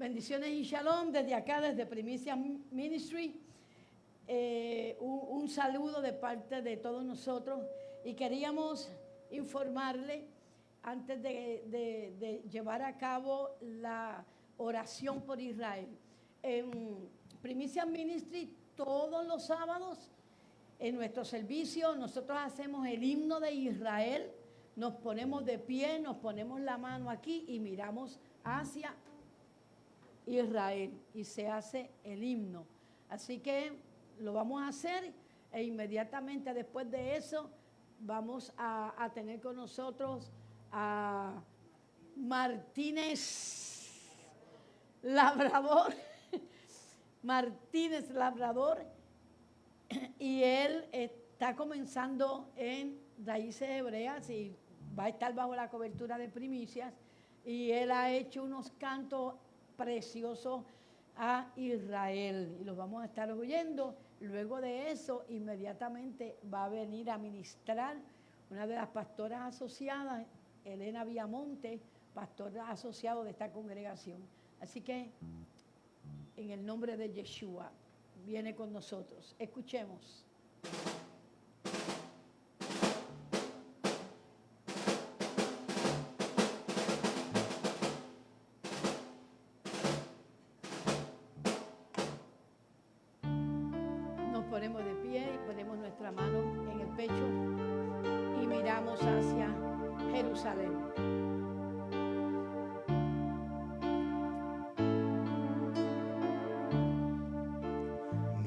Bendiciones y shalom desde acá, desde Primicia Ministry. Un saludo de parte de todos nosotros y queríamos informarle antes de llevar a cabo la oración por Israel. En Primicia Ministry todos los sábados en nuestro servicio nosotros hacemos el himno de Israel, nos ponemos de pie, nos ponemos la mano aquí y miramos hacia Israel y se hace el himno. Así que lo vamos a hacer e inmediatamente después de eso vamos a tener con nosotros a Martínez Labrador, Martínez Labrador, y él está comenzando en Raíces Hebreas y va a estar bajo la cobertura de Primicias, y él ha hecho unos cantos preciosos a Israel y los vamos a estar oyendo. Luego de eso inmediatamente va a venir a ministrar una de las pastoras asociadas, Elena Viamonte, pastora asociado de esta congregación. Así que en el nombre de Yeshua viene con nosotros. Escuchemos. Ponemos de pie y ponemos nuestra mano en el pecho y miramos hacia Jerusalén.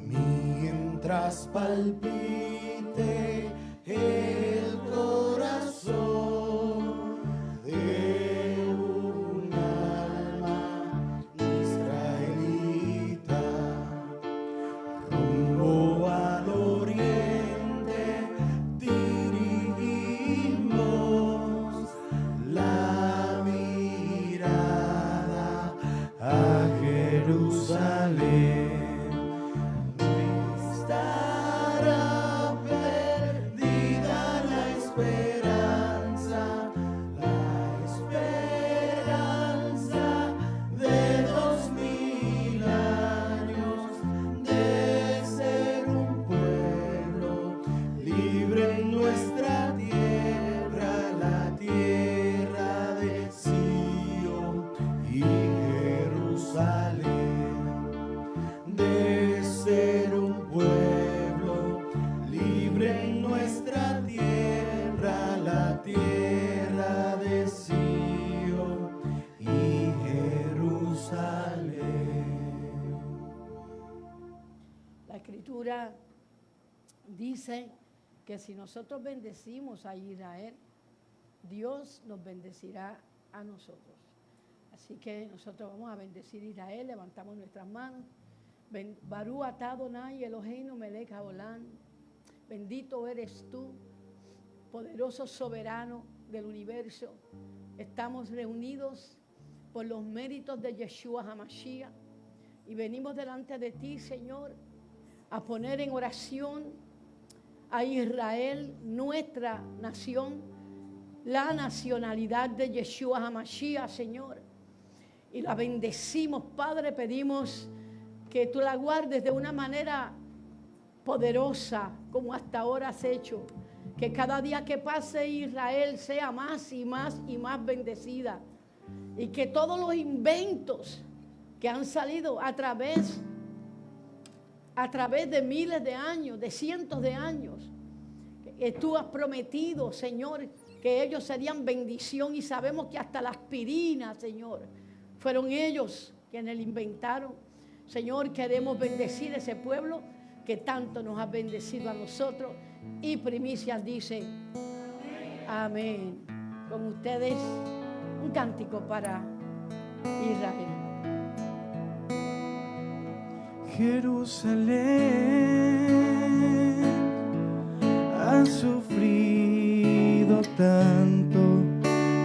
Mientras palpite el corazón de un alma israelita, rumbo al oriente dirigimos la mirada a Jerusalén. Dice que si nosotros bendecimos a Israel, Dios nos bendecirá a nosotros. Así que nosotros vamos a bendecir a Israel, levantamos nuestras manos. Barú atá Adonai Eloheinu melech haolam. Bendito eres tú, poderoso soberano del universo. Estamos reunidos por los méritos de Yeshua HaMashiach y venimos delante de ti, Señor, a poner en oración a Israel, nuestra nación, la nacionalidad de Yeshua HaMashiach, Señor. Y la bendecimos, Padre, pedimos que tú la guardes de una manera poderosa, como hasta ahora has hecho. Que cada día que pase Israel sea más y más y más bendecida. Y que todos los inventos que han salido a través de miles de años, de cientos de años, que tú has prometido, Señor, que ellos serían bendición, y sabemos que hasta la aspirina, Señor, fueron ellos quienes la inventaron. Señor, queremos bendecir ese pueblo que tanto nos ha bendecido a nosotros, y Primicias dice amén. Con ustedes un cántico para Israel. Jerusalén ha sufrido tanto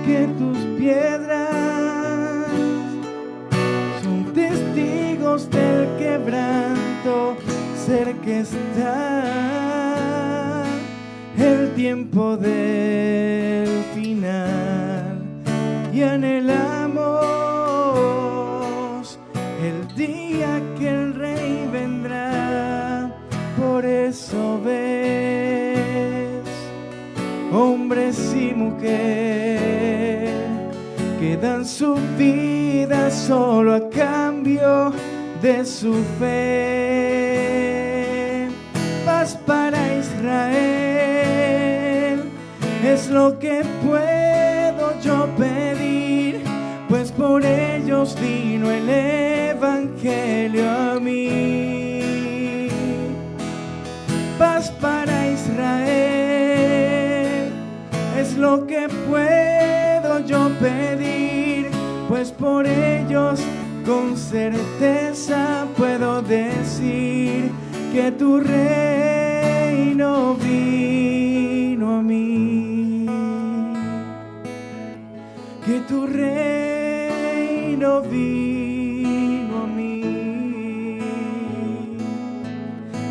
que tus piedras son testigos del quebranto. Cerca está el tiempo del final y anhelamos el día que el Rey vendrá. Por eso ves, hombres y mujeres que dan su vida solo a cambio de su fe. Paz para Israel es lo que puedo yo pedir, pues por ellos vino el Evangelio a mí. Paz para Israel es lo que puedo yo pedir, pues por ellos con certeza puedo decir que tu reino vino a mí, que tu reino vino a mí.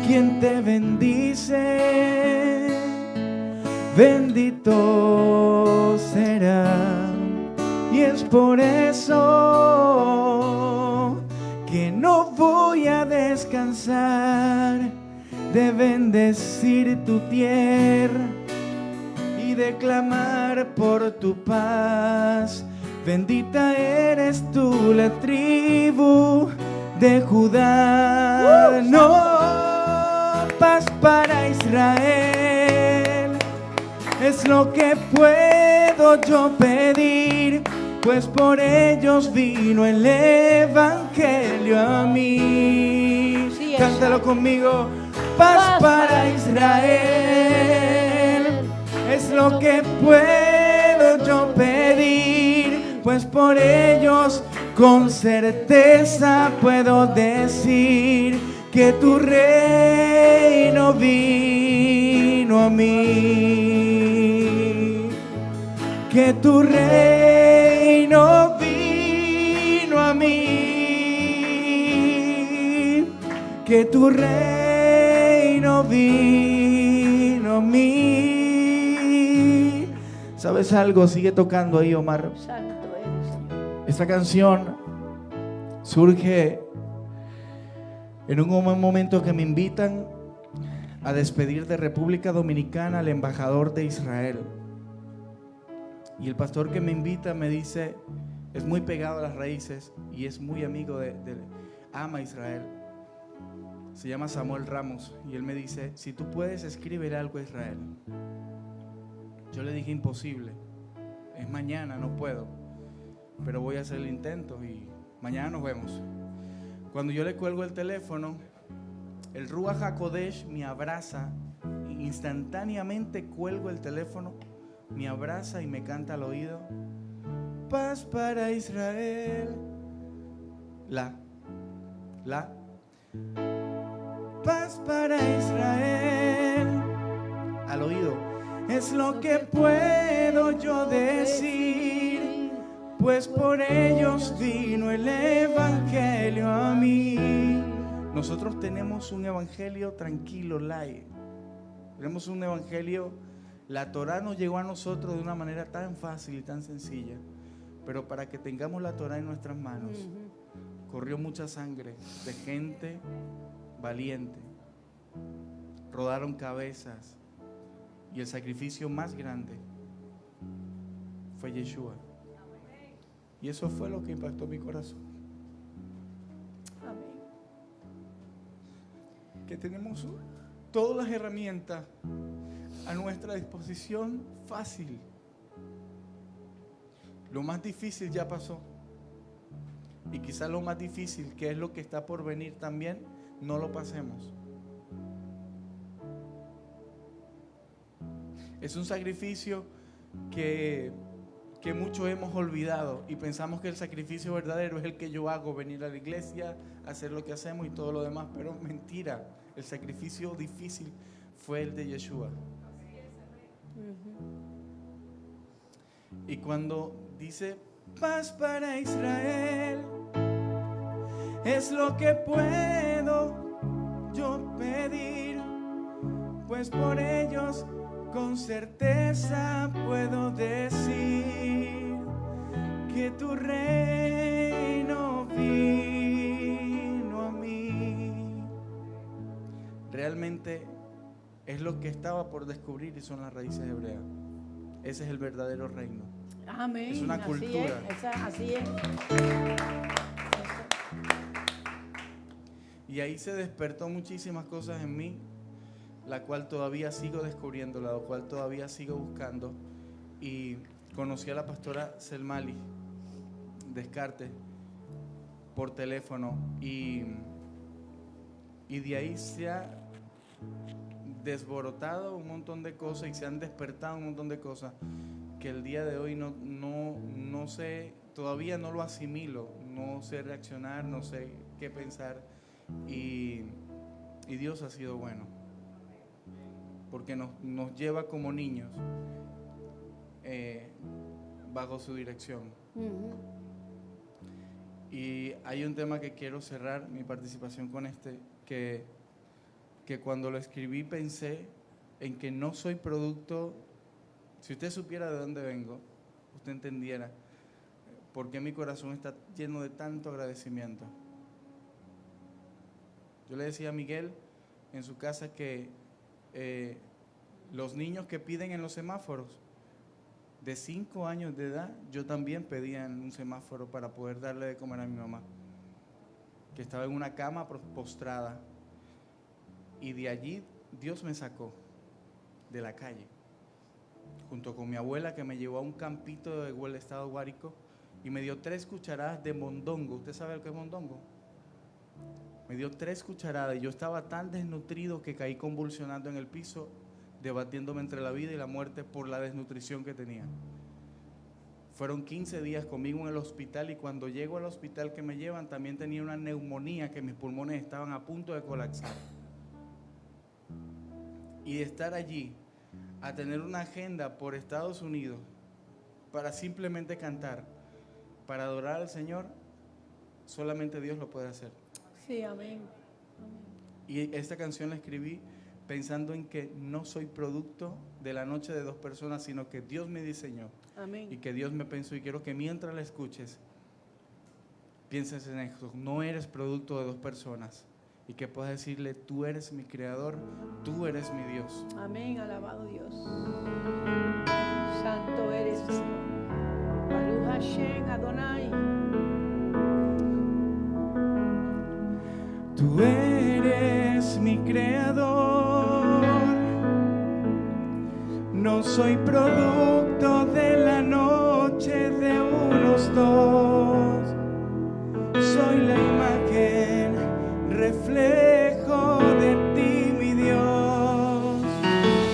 Quien te bendice, bendito será. Y es por eso que no voy a descansar de bendecir tu tierra y de clamar por tu paz. Bendita eres tú, la tribu de Judá. No, paz para Israel es lo que puedo yo pedir, pues por ellos vino el Evangelio a mí. Sí, cántalo conmigo. Paz para Israel es lo que puedo yo pedir, pues por ellos con certeza puedo decir que tu reino vino a mí, que tu reino vino a mí, que tu reino vino a mí. ¿Sabes algo? Sigue tocando ahí, Omar. Santo eres, Señor. Esta canción surge en un momento que me invitan a despedir de República Dominicana al embajador de Israel. Y el pastor que me invita me dice, es muy pegado a las raíces y es muy amigo ama a Israel. Se llama Samuel Ramos y él me dice, si tú puedes, escribir algo a Israel. Yo le dije, imposible, es mañana, no puedo, pero voy a hacer el intento y mañana nos vemos. Cuando yo le cuelgo el teléfono, el Ruach HaKodesh me abraza, instantáneamente cuelgo el teléfono, me abraza y me canta al oído, paz para Israel, paz para Israel, al oído, es lo que puedo yo decir, pues por ellos vino el Evangelio a mí. Nosotros tenemos un Evangelio tranquilo, light. Tenemos un Evangelio, la Torá nos llegó a nosotros de una manera tan fácil y tan sencilla, pero para que tengamos la Torá en nuestras manos, corrió mucha sangre de gente valiente, rodaron cabezas y el sacrificio más grande fue Yeshua. Y eso fue lo que impactó mi corazón. Amén. Que tenemos todas las herramientas a nuestra disposición fácil. Lo más difícil ya pasó. Y quizás lo más difícil, que es lo que está por venir también, no lo pasemos. Es un sacrificio que muchos hemos olvidado y pensamos que el sacrificio verdadero es el que yo hago, venir a la iglesia, hacer lo que hacemos y todo lo demás, pero mentira, el sacrificio difícil fue el de Yeshua. Y cuando dice paz para Israel, es lo que puedo yo pedir, pues por ellos con certeza puedo decir que tu reino vino realmente es lo que estaba por descubrir y son las raíces hebreas. Ese es el verdadero reino. Amén. Es una cultura. Así es. Y ahí se despertó muchísimas cosas en mí, la cual todavía sigo descubriendo, la cual todavía sigo buscando. Y conocí a la pastora Selmali Descartes por teléfono y de ahí se ha desborotado un montón de cosas y se han despertado un montón de cosas que el día de hoy no sé, todavía no lo asimilo, no sé reaccionar, no sé qué pensar y Dios ha sido bueno porque nos lleva como niños bajo su dirección. Y hay un tema que quiero cerrar mi participación con que cuando lo escribí pensé en que no soy producto. Si usted supiera de dónde vengo, usted entendiera por qué mi corazón está lleno de tanto agradecimiento. Yo le decía a Miguel en su casa que los niños que piden en los semáforos, de 5 años de edad, yo también pedía en un semáforo para poder darle de comer a mi mamá, que estaba en una cama postrada. Y de allí Dios me sacó de la calle, junto con mi abuela que me llevó a un campito del estado Guárico y me dio 3 cucharadas de mondongo. ¿Usted sabe lo que es mondongo? Me dio 3 cucharadas y yo estaba tan desnutrido que caí convulsionando en el piso, debatiéndome entre la vida y la muerte por la desnutrición que tenía. Fueron 15 días conmigo en el hospital y cuando llego al hospital que me llevan también tenía una neumonía que mis pulmones estaban a punto de colapsar. Y de estar allí a tener una agenda por Estados Unidos para simplemente cantar, para adorar al Señor, solamente Dios lo puede hacer. Sí, amén. Y esta canción la escribí pensando en que no soy producto de la noche de 2 personas, sino que Dios me diseñó. Amén. Y que Dios me pensó, y quiero que mientras la escuches, pienses en esto. No eres producto de 2 personas. Y que puedas decirle, tú eres mi creador, tú eres mi Dios. Amén, alabado Dios. Santo eres, Señor. Baruch Hashem Adonai. Tú eres mi creador. No soy producto de la noche de unos 2. Soy la imagen, reflejo de ti, mi Dios.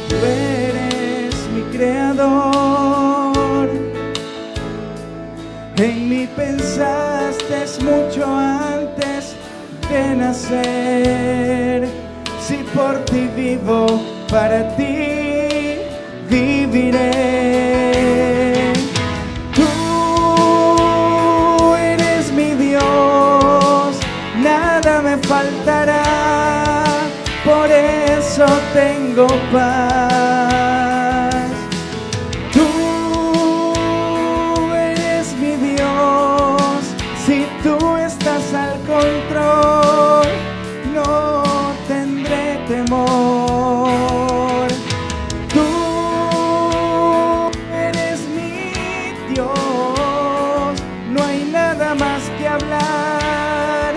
Tú eres mi creador. En mí pensaste mucho antes de nacer. Si por ti vivo, para ti viviré. Tú eres mi Dios, nada me faltará, por eso tengo paz. Tú eres mi Dios, si tú estás al control, no tendré temor. Tú eres mi Dios, no hay nada más que hablar,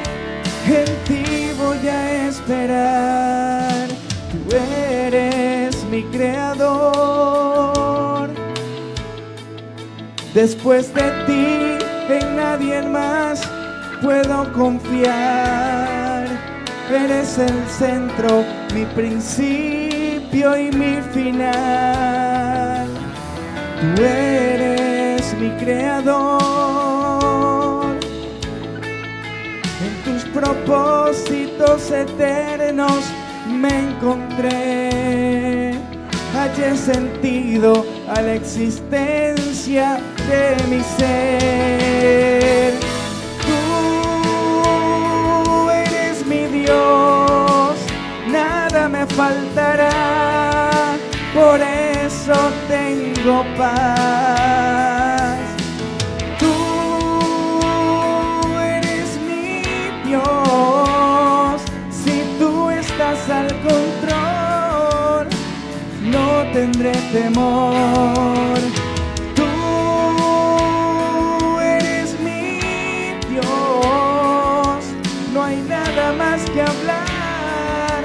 en ti voy a esperar. Tú eres mi creador, después de ti en nadie más puedo confiar. Eres el centro, mi principio y mi final. Tú eres mi creador. En tus propósitos eternos me encontré. Hallé sentido a la existencia de mi ser. Tú eres mi Dios, nada me faltará, por eso tengo paz. Tú eres mi Dios, si tú estás al control, tendré temor. Tú eres mi Dios, no hay nada más que hablar.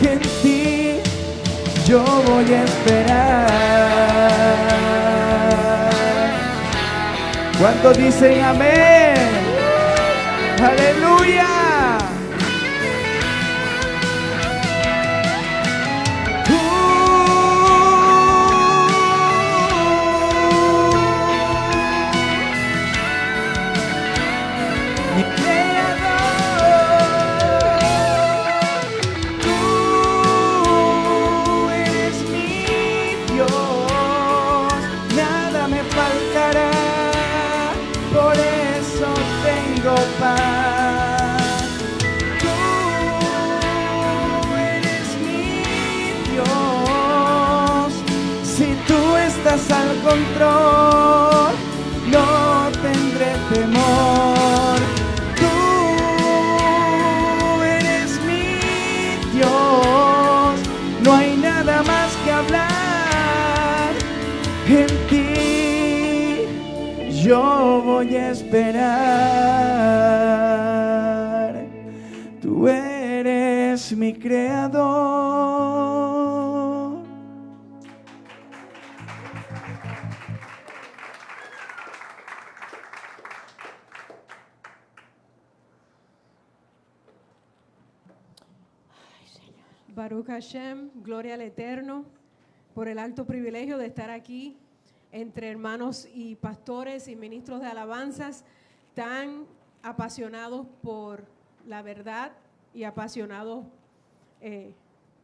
En ti yo voy a esperar. ¿Cuántos dicen amén? ¡Aleluya! Mi Creador, tú eres mi Dios, nada me faltará, por eso tengo paz. Tú eres mi Dios, si tú estás al control, no tendré temor. Tú eres mi Dios, no hay nada más que hablar. En ti yo voy a esperar. Tú eres mi Creador. Baruch Hashem, gloria al Eterno, por el alto privilegio de estar aquí entre hermanos y pastores y ministros de alabanzas tan apasionados por la verdad y apasionados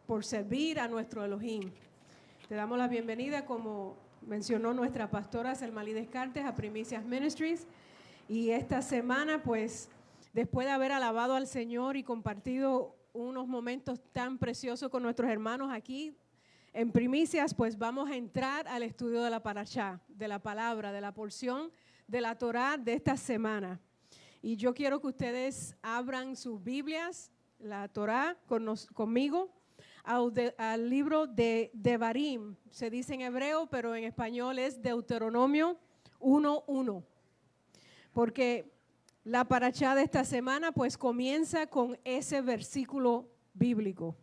por servir a nuestro Elohim. Te damos la bienvenida, como mencionó nuestra pastora Selmalí Descartes, a Primicias Ministries. Y esta semana, pues, después de haber alabado al Señor y compartido unos momentos tan preciosos con nuestros hermanos aquí en Primicias, pues vamos a entrar al estudio de la parashá, de la palabra, de la porción de la Torá de esta semana. Y yo quiero que ustedes abran sus Biblias, la Torá, conmigo, al libro de Devarim. Se dice en hebreo, pero en español es Deuteronomio 1:1. Porque la parashá de esta semana pues comienza con ese versículo bíblico.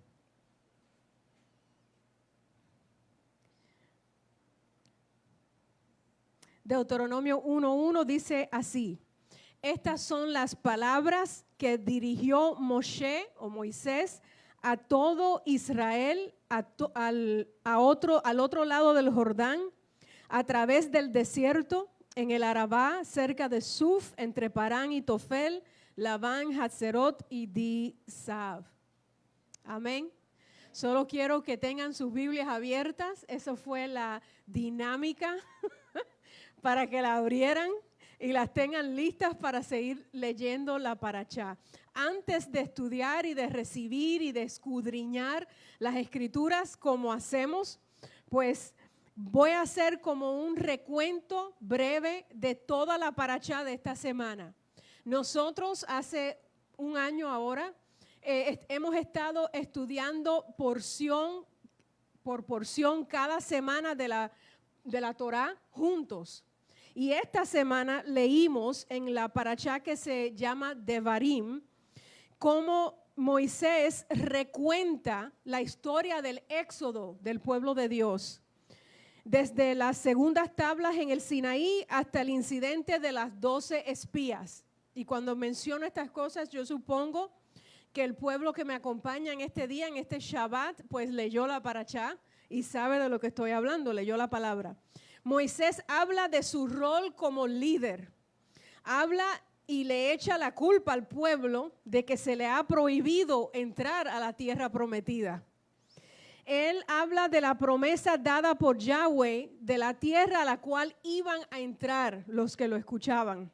Deuteronomio 1:1 dice así: estas son las palabras que dirigió Moshe o Moisés a todo Israel al otro lado del Jordán, a través del desierto, en el Arabá, cerca de Suf, entre Parán y Tofel, Labán, Hatzerot y Di-Sav. Amén. Solo quiero que tengan sus Biblias abiertas. Eso fue la dinámica para que la abrieran y las tengan listas para seguir leyendo la parashá. Antes de estudiar y de recibir y de escudriñar las escrituras como hacemos, pues voy a hacer como un recuento breve de toda la parashá de esta semana. Nosotros hace un año ahora hemos estado estudiando porción por porción cada semana de la Torá juntos. Y esta semana leímos en la parashá que se llama Devarim cómo Moisés recuenta la historia del éxodo del pueblo de Dios, desde las segundas tablas en el Sinaí hasta el incidente de las 12 espías. Y cuando menciono estas cosas, yo supongo que el pueblo que me acompaña en este día, en este Shabbat, pues leyó la parashá y sabe de lo que estoy hablando, leyó la palabra. Moisés habla de su rol como líder. Habla y le echa la culpa al pueblo de que se le ha prohibido entrar a la tierra prometida. Él habla de la promesa dada por Yahweh de la tierra a la cual iban a entrar los que lo escuchaban.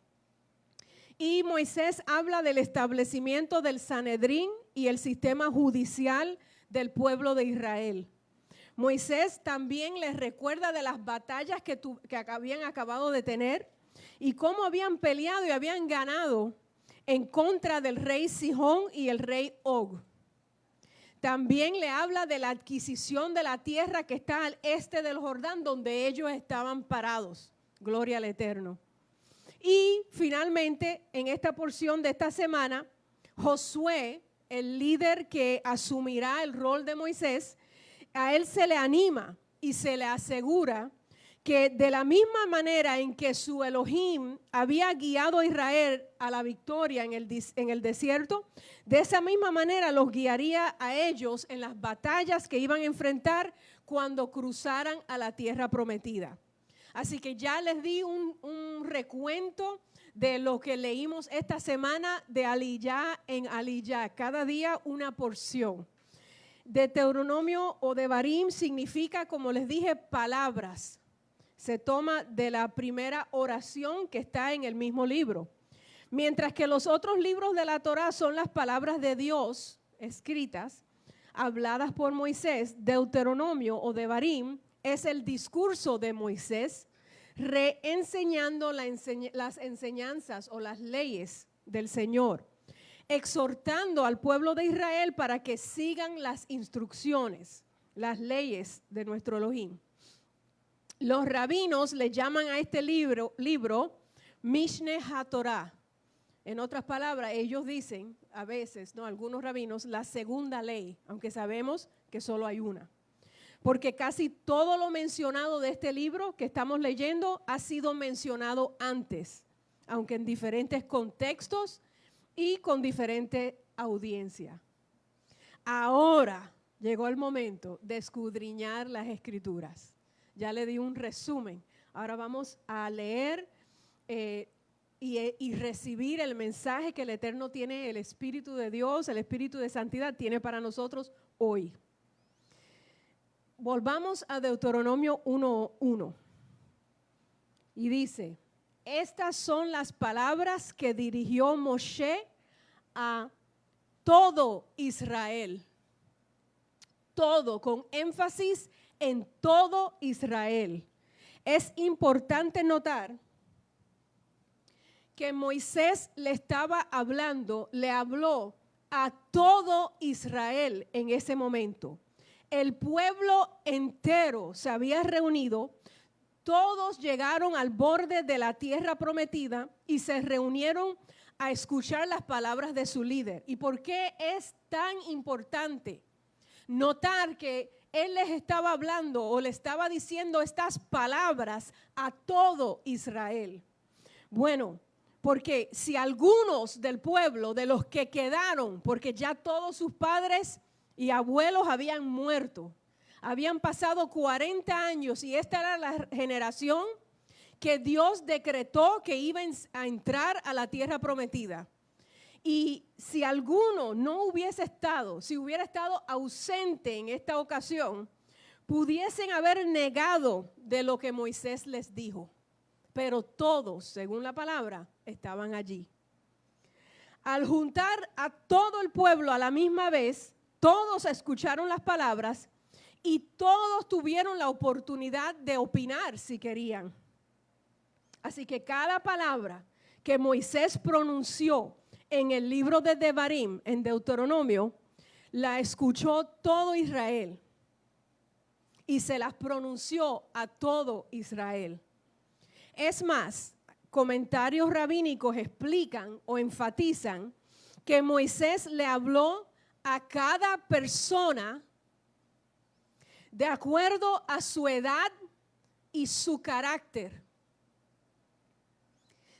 Y Moisés habla del establecimiento del Sanedrín y el sistema judicial del pueblo de Israel. Moisés también les recuerda de las batallas que habían acabado de tener y cómo habían peleado y habían ganado en contra del rey Sihón y el rey Og. también le habla de la adquisición de la tierra que está al este del Jordán, donde ellos estaban parados. Gloria al Eterno. Y finalmente, en esta porción de esta semana, Josué, el líder que asumirá el rol de Moisés, a él se le anima y se le asegura que de la misma manera en que su Elohim había guiado a Israel a la victoria en el desierto, de esa misma manera los guiaría a ellos en las batallas que iban a enfrentar cuando cruzaran a la tierra prometida. Así que ya les di un recuento de lo que leímos esta semana de Aliyah en Aliyah, cada día una porción. Deuteronomio o Devarim significa, como les dije, palabras. Se toma de la primera oración que está en el mismo libro. Mientras que los otros libros de la Torá son las palabras de Dios escritas, habladas por Moisés, Deuteronomio o Devarim es el discurso de Moisés reenseñando las enseñanzas o las leyes del Señor, exhortando al pueblo de Israel para que sigan las instrucciones, las leyes de nuestro Elohim. Los rabinos le llaman a este libro Mishneh HaTorah. En otras palabras, ellos dicen a veces, algunos rabinos, la segunda ley, aunque sabemos que solo hay una. Porque casi todo lo mencionado de este libro que estamos leyendo ha sido mencionado antes, aunque en diferentes contextos y con diferente audiencia. Ahora llegó el momento de escudriñar las Escrituras. Ya le di un resumen. Ahora vamos a leer y recibir el mensaje que el Eterno tiene, el Espíritu de Dios, el Espíritu de Santidad tiene para nosotros hoy. Volvamos a Deuteronomio 1:1. Y dice, estas son las palabras que dirigió Moshe a todo Israel. Todo, con énfasis en todo Israel. Es importante notar que Moisés le habló a todo Israel en ese momento. El pueblo entero se había reunido, todos llegaron al borde de la tierra prometida y se reunieron a escuchar las palabras de su líder. ¿Y por qué es tan importante notar que él les estaba hablando o le estaba diciendo estas palabras a todo Israel? Bueno, porque si algunos del pueblo, de los que quedaron, porque ya todos sus padres y abuelos habían muerto, habían pasado 40 años y esta era la generación que Dios decretó que iba a entrar a la tierra prometida. Y si alguno no hubiese estado, si hubiera estado ausente en esta ocasión, pudiesen haber negado de lo que Moisés les dijo. Pero todos, según la palabra, estaban allí. Al juntar a todo el pueblo a la misma vez, todos escucharon las palabras y todos tuvieron la oportunidad de opinar si querían. Así que cada palabra que Moisés pronunció en el libro de Devarim, en Deuteronomio, la escuchó todo Israel y se las pronunció a todo Israel. Es más, comentarios rabínicos explican o enfatizan que Moisés le habló a cada persona de acuerdo a su edad y su carácter,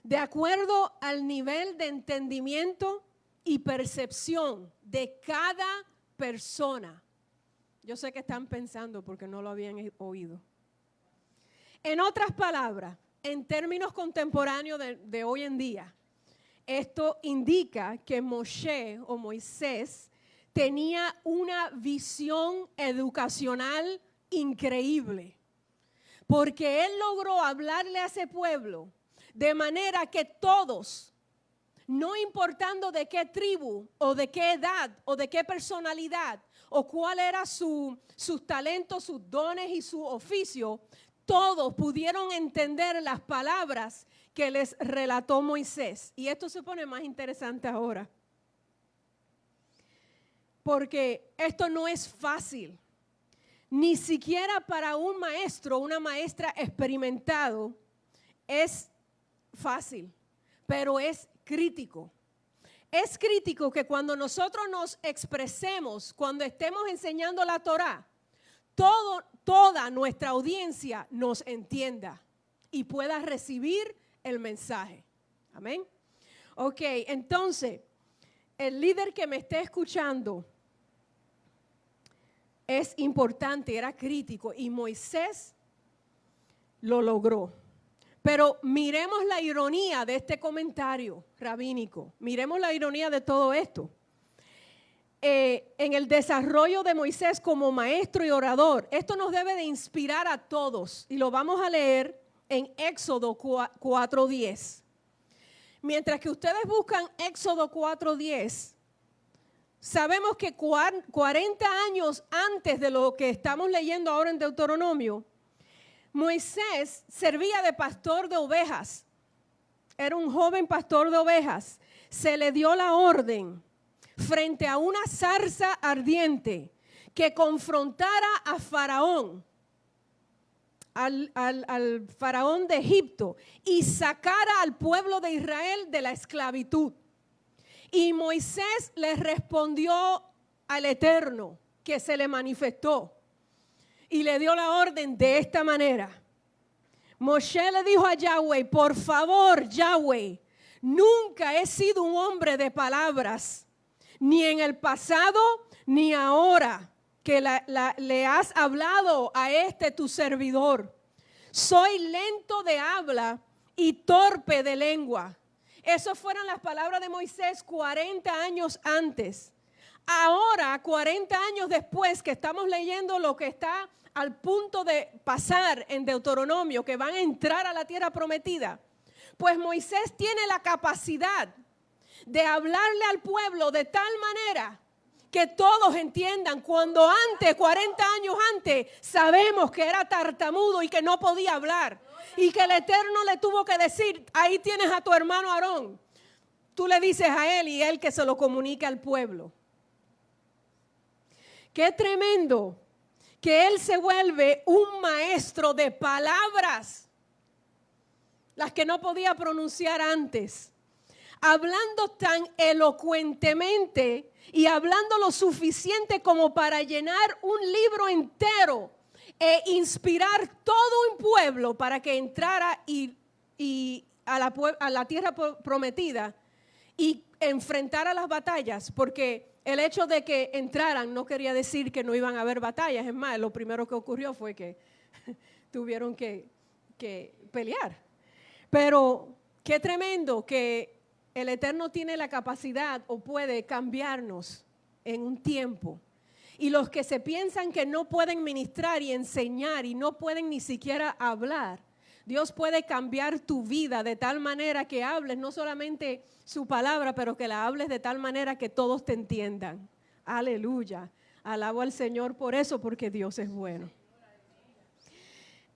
de acuerdo al nivel de entendimiento y percepción de cada persona. Yo sé que están pensando porque no lo habían oído. En otras palabras, en términos contemporáneos de hoy en día, esto indica que Moshe o Moisés tenía una visión educacional increíble, porque él logró hablarle a ese pueblo de manera que todos, no importando de qué tribu o de qué edad o de qué personalidad o cuál era sus talentos, sus dones y su oficio, todos pudieron entender las palabras que les relató Moisés. Y esto se pone más interesante ahora. porque esto no es fácil. Ni siquiera para un maestro, una maestra experimentado, es fácil, pero es crítico. Es crítico que cuando nosotros nos expresemos, cuando estemos enseñando la Torá, toda nuestra audiencia nos entienda y pueda recibir el mensaje. Amén. Ok, entonces, el líder que me esté escuchando es importante, era crítico, y Moisés lo logró. Pero miremos la ironía de este comentario rabínico. Miremos la ironía de todo esto. En el desarrollo de Moisés como maestro y orador, esto nos debe de inspirar a todos. Y lo vamos a leer en Éxodo 4:10. Mientras que ustedes buscan Éxodo 4:10, sabemos que 40 años antes de lo que estamos leyendo ahora en Deuteronomio, Moisés servía de pastor de ovejas. Era un joven pastor de ovejas. Se le dio la orden frente a una zarza ardiente que confrontara a Faraón, al Faraón de Egipto, y sacara al pueblo de Israel de la esclavitud. Y Moisés le respondió al Eterno, que se le manifestó, y le dio la orden de esta manera. Moshe le dijo a Yahweh: por favor, Yahweh, nunca he sido un hombre de palabras, ni en el pasado ni ahora que le has hablado a tu servidor. Soy lento de habla y torpe de lengua. Esas fueron las palabras de Moisés 40 años antes. Ahora, 40 años después, que estamos leyendo lo que está al punto de pasar en Deuteronomio, que van a entrar a la tierra prometida, pues Moisés tiene la capacidad de hablarle al pueblo de tal manera que todos entiendan, cuando antes, 40 años antes, sabemos que era tartamudo y que no podía hablar, y que el Eterno le tuvo que decir: ahí tienes a tu hermano Aarón, tú le dices a él y él que se lo comunique al pueblo. Qué tremendo que él se vuelve un maestro de palabras, las que no podía pronunciar antes, hablando tan elocuentemente y hablando lo suficiente como para llenar un libro entero e inspirar todo un pueblo para que entrara a la tierra prometida y enfrentara las batallas, porque el hecho de que entraran no quería decir que no iban a haber batallas. Es más, lo primero que ocurrió fue que tuvieron que pelear. Pero qué tremendo que el Eterno tiene la capacidad o puede cambiarnos en un tiempo. Y los que se piensan que no pueden ministrar y enseñar y no pueden ni siquiera hablar, Dios puede cambiar tu vida de tal manera que hables no solamente su palabra, pero que la hables de tal manera que todos te entiendan. Aleluya. Alabo al Señor por eso, porque Dios es bueno.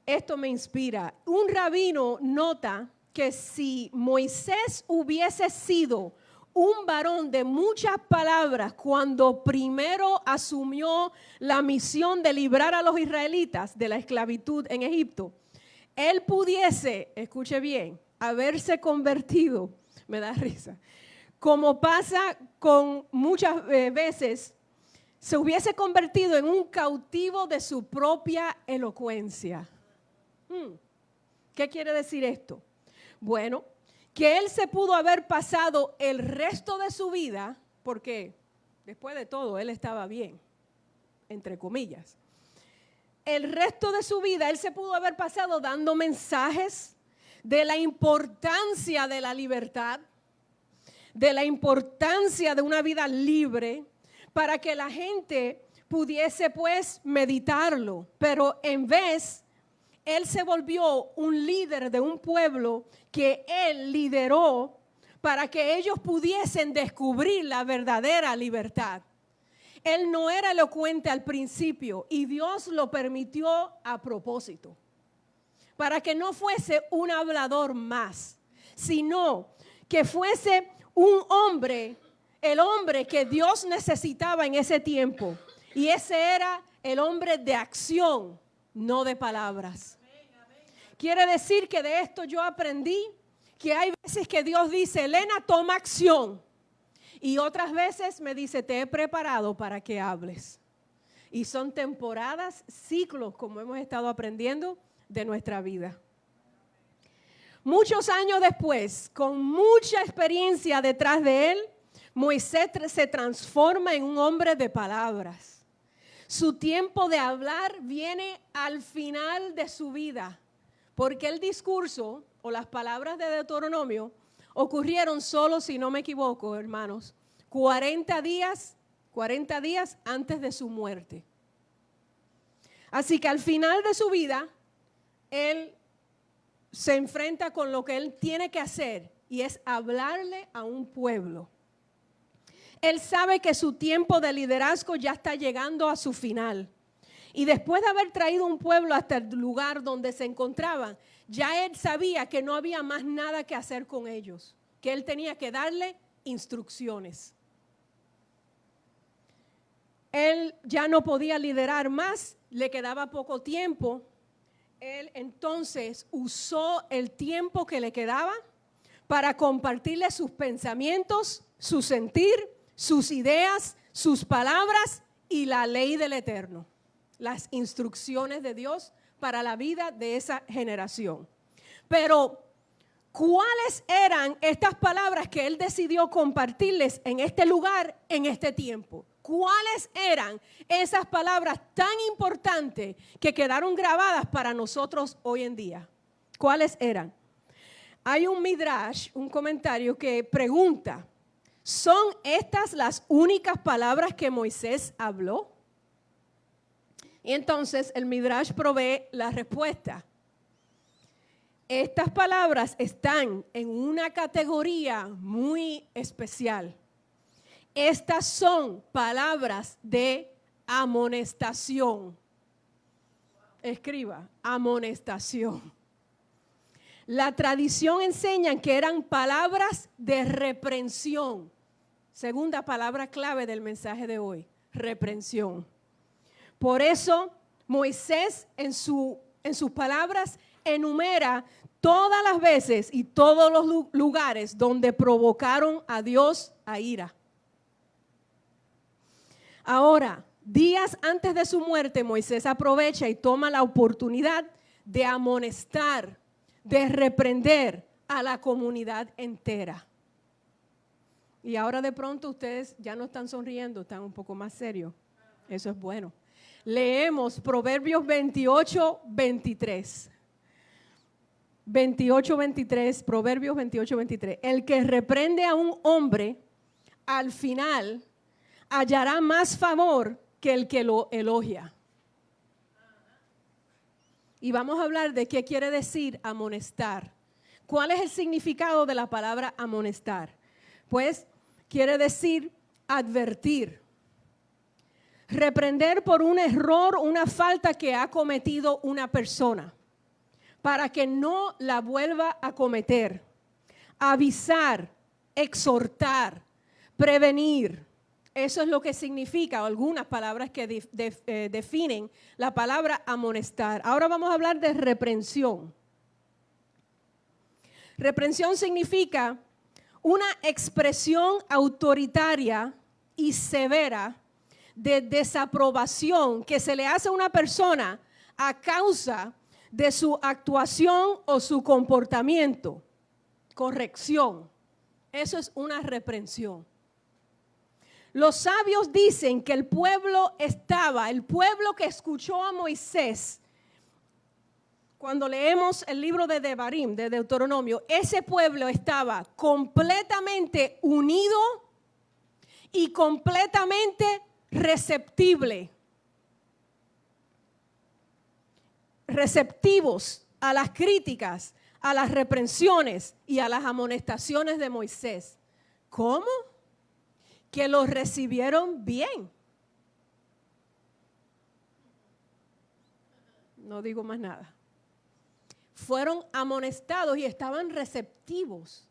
Esto me inspira. Un rabino nota que si Moisés hubiese sido un varón de muchas palabras cuando primero asumió la misión de librar a los israelitas de la esclavitud en Egipto, él pudiese, escuche bien, haberse convertido, me da risa, como pasa con muchas veces, se hubiese convertido en un cautivo de su propia elocuencia. ¿Qué quiere decir esto? Bueno, que él se pudo haber pasado el resto de su vida, porque después de todo él estaba bien, entre comillas. El resto de su vida él se pudo haber pasado dando mensajes de la importancia de la libertad, de la importancia de una vida libre, para que la gente pudiese pues meditarlo. Pero en vez, él se volvió un líder de un pueblo que él lideró para que ellos pudiesen descubrir la verdadera libertad. Él no era elocuente al principio y Dios lo permitió a propósito, para que no fuese un hablador más, sino que fuese un hombre el hombre que Dios necesitaba en ese tiempo. Y ese era el hombre de acción, no de palabras. Quiere decir que de esto yo aprendí que hay veces que Dios dice, Elena, toma acción. Y otras veces me dice, te he preparado para que hables. Y son temporadas, ciclos, como hemos estado aprendiendo de nuestra vida. Muchos años después, con mucha experiencia detrás de él, Moisés se transforma en un hombre de palabras. Su tiempo de hablar viene al final de su vida, porque el discurso o las palabras de Deuteronomio ocurrieron solo, si no me equivoco, hermanos, 40 días antes de su muerte. Así que al final de su vida, él se enfrenta con lo que él tiene que hacer y es hablarle a un pueblo. Él sabe que su tiempo de liderazgo ya está llegando a su final. Y después de haber traído un pueblo hasta el lugar donde se encontraban, ya él sabía que no había más nada que hacer con ellos, que él tenía que darle instrucciones. Él ya no podía liderar más, le quedaba poco tiempo. Él entonces usó el tiempo que le quedaba para compartirle sus pensamientos, su sentir, sus ideas, sus palabras y la ley del Eterno, las instrucciones de Dios para la vida de esa generación. Pero, ¿cuáles eran estas palabras que él decidió compartirles en este lugar, en este tiempo? ¿Cuáles eran esas palabras tan importantes que quedaron grabadas para nosotros hoy en día? ¿Cuáles eran? Hay un midrash, un comentario que pregunta, ¿son estas las únicas palabras que Moisés habló? Y entonces el midrash provee la respuesta. Estas palabras están en una categoría muy especial. Estas son palabras de amonestación. Escriba, amonestación. La tradición enseña que eran palabras de reprensión. Segunda palabra clave del mensaje de hoy, reprensión. Por eso Moisés en sus palabras enumera todas las veces y todos los lugares donde provocaron a Dios a ira. Ahora, días antes de su muerte, Moisés aprovecha y toma la oportunidad de amonestar, de reprender a la comunidad entera. Y ahora de pronto ustedes ya no están sonriendo, están un poco más serios. Eso es bueno. Leemos Proverbios 28, 23. 28, 23, Proverbios 28, 23. El que reprende a un hombre, al final hallará más favor que el que lo elogia. Y vamos a hablar de qué quiere decir amonestar. ¿Cuál es el significado de la palabra amonestar? Pues quiere decir advertir. Reprender por un error, una falta que ha cometido una persona, para que no la vuelva a cometer. Avisar, exhortar, prevenir. Eso es lo que significa, algunas palabras que definen la palabra amonestar. Ahora vamos a hablar de reprensión. Reprensión significa una expresión autoritaria y severa de desaprobación que se le hace a una persona a causa de su actuación o su comportamiento. Corrección. Eso es una reprensión. Los sabios dicen que el pueblo que escuchó a Moisés, cuando leemos el libro de Devarim, de Deuteronomio, ese pueblo estaba completamente unido y completamente receptivos a las críticas, a las reprensiones y a las amonestaciones de Moisés. ¿Cómo? Que los recibieron bien. No digo más nada. Fueron amonestados y estaban receptivos.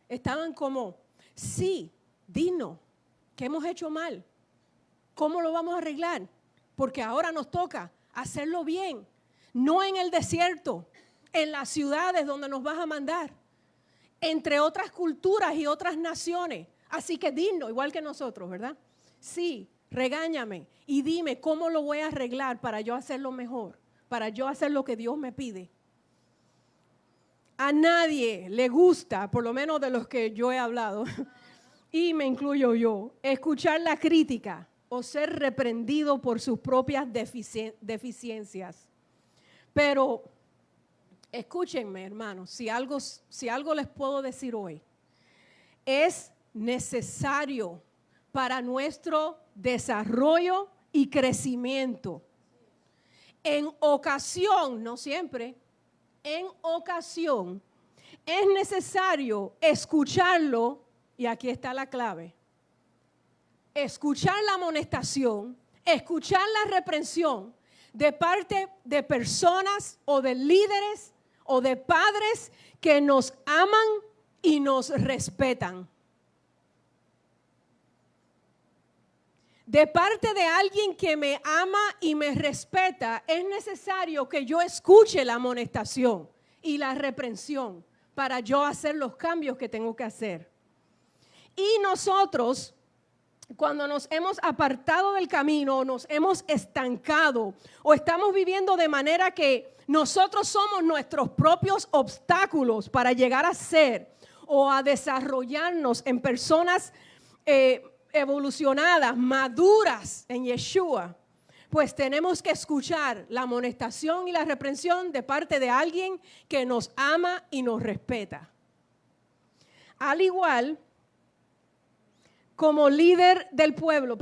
Estaban como, sí, dinos, ¿Qué hemos hecho mal? ¿Cómo lo vamos a arreglar? Porque ahora nos toca hacerlo bien, no en el desierto, en las ciudades donde nos vas a mandar, entre otras culturas y otras naciones. Así que digno, igual que nosotros, ¿verdad? Sí, regáñame y dime cómo lo voy a arreglar para yo hacerlo mejor, para yo hacer lo que Dios me pide. A nadie le gusta, por lo menos de los que yo he hablado, y me incluyo yo, escuchar la crítica o ser reprendido por sus propias deficiencias. Pero escúchenme, hermanos, si algo les puedo decir hoy, es necesario para nuestro desarrollo y crecimiento. En ocasión, no siempre, en ocasión, es necesario escucharlo, y aquí está la clave. Escuchar la amonestación, escuchar la reprensión de parte de personas o de líderes o de padres que nos aman y nos respetan. De parte de alguien que me ama y me respeta, es necesario que yo escuche la amonestación y la reprensión para yo hacer los cambios que tengo que hacer. Y nosotros, cuando nos hemos apartado del camino, nos hemos estancado o estamos viviendo de manera que nosotros somos nuestros propios obstáculos para llegar a ser o a desarrollarnos en personas evolucionadas, maduras en Yeshua, pues tenemos que escuchar la amonestación y la reprensión de parte de alguien que nos ama y nos respeta. Al igual, como líder del pueblo,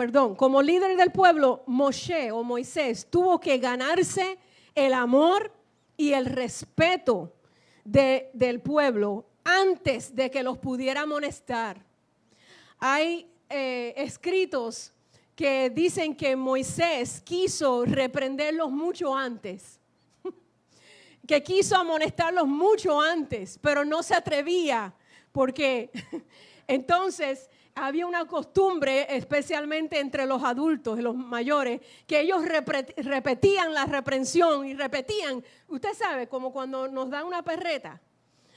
Moshe o Moisés tuvo que ganarse el amor y el respeto del pueblo antes de que los pudiera amonestar. Hay escritos que dicen que Moisés quiso reprenderlos mucho antes, que quiso amonestarlos mucho antes, pero no se atrevía porque entonces había una costumbre, especialmente entre los adultos, los mayores, que ellos repetían la reprensión y repetían, usted sabe, como cuando nos dan una perreta.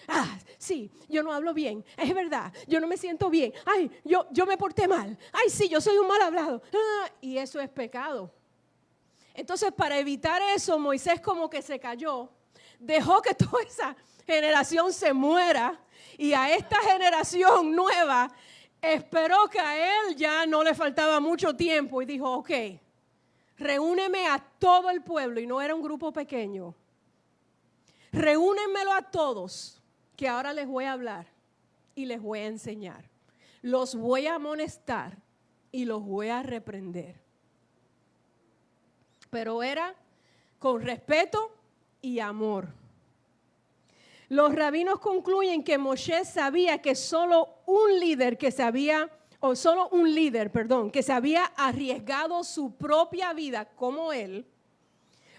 Ah, sí, yo no hablo bien, es verdad, yo no me siento bien, ay, yo me porté mal, ay, sí, yo soy un mal hablado, y eso es pecado. Entonces, para evitar eso, Moisés como que se cayó, dejó que toda esa generación se muera, y a esta generación nueva esperó que a él ya no le faltaba mucho tiempo y dijo, ok, reúneme a todo el pueblo, y no era un grupo pequeño, reúnemelo a todos, que ahora les voy a hablar y les voy a enseñar. Los voy a amonestar y los voy a reprender. Pero era con respeto y amor. Los rabinos concluyen que Moshe sabía que solo un líder que se había arriesgado su propia vida como él,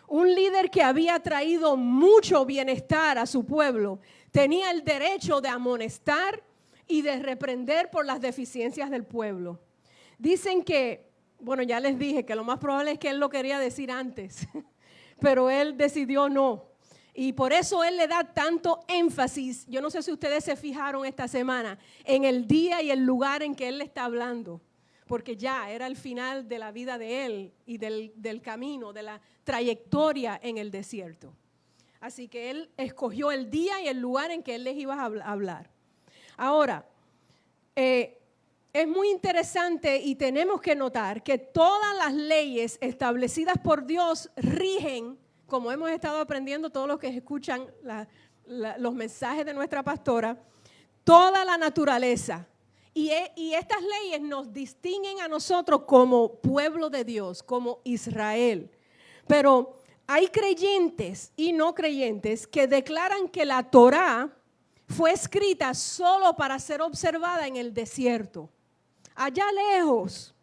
un líder que había traído mucho bienestar a su pueblo, tenía el derecho de amonestar y de reprender por las deficiencias del pueblo. Dicen que, bueno, ya les dije que lo más probable es que él lo quería decir antes, pero él decidió no. Y por eso él le da tanto énfasis, yo no sé si ustedes se fijaron esta semana, en el día y el lugar en que él le está hablando, porque ya era el final de la vida de él y del camino, de la trayectoria en el desierto. Así que él escogió el día y el lugar en que él les iba a hablar. Ahora, es muy interesante y tenemos que notar que todas las leyes establecidas por Dios rigen, como hemos estado aprendiendo todos los que escuchan los mensajes de nuestra pastora, toda la naturaleza. Y estas leyes nos distinguen a nosotros como pueblo de Dios, como Israel. Pero hay creyentes y no creyentes que declaran que la Torá fue escrita solo para ser observada en el desierto. Allá lejos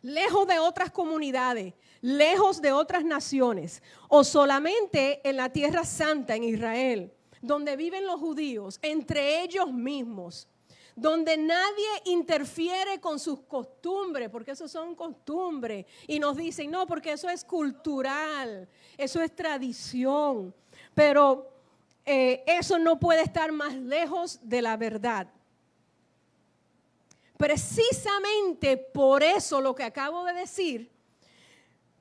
de otras comunidades, lejos de otras naciones, o solamente en la Tierra Santa, en Israel, donde viven los judíos, entre ellos mismos, donde nadie interfiere con sus costumbres, porque eso son costumbres. Y nos dicen, no, porque eso es cultural, eso es tradición. Pero eso no puede estar más lejos de la verdad. Precisamente por eso lo que acabo de decir,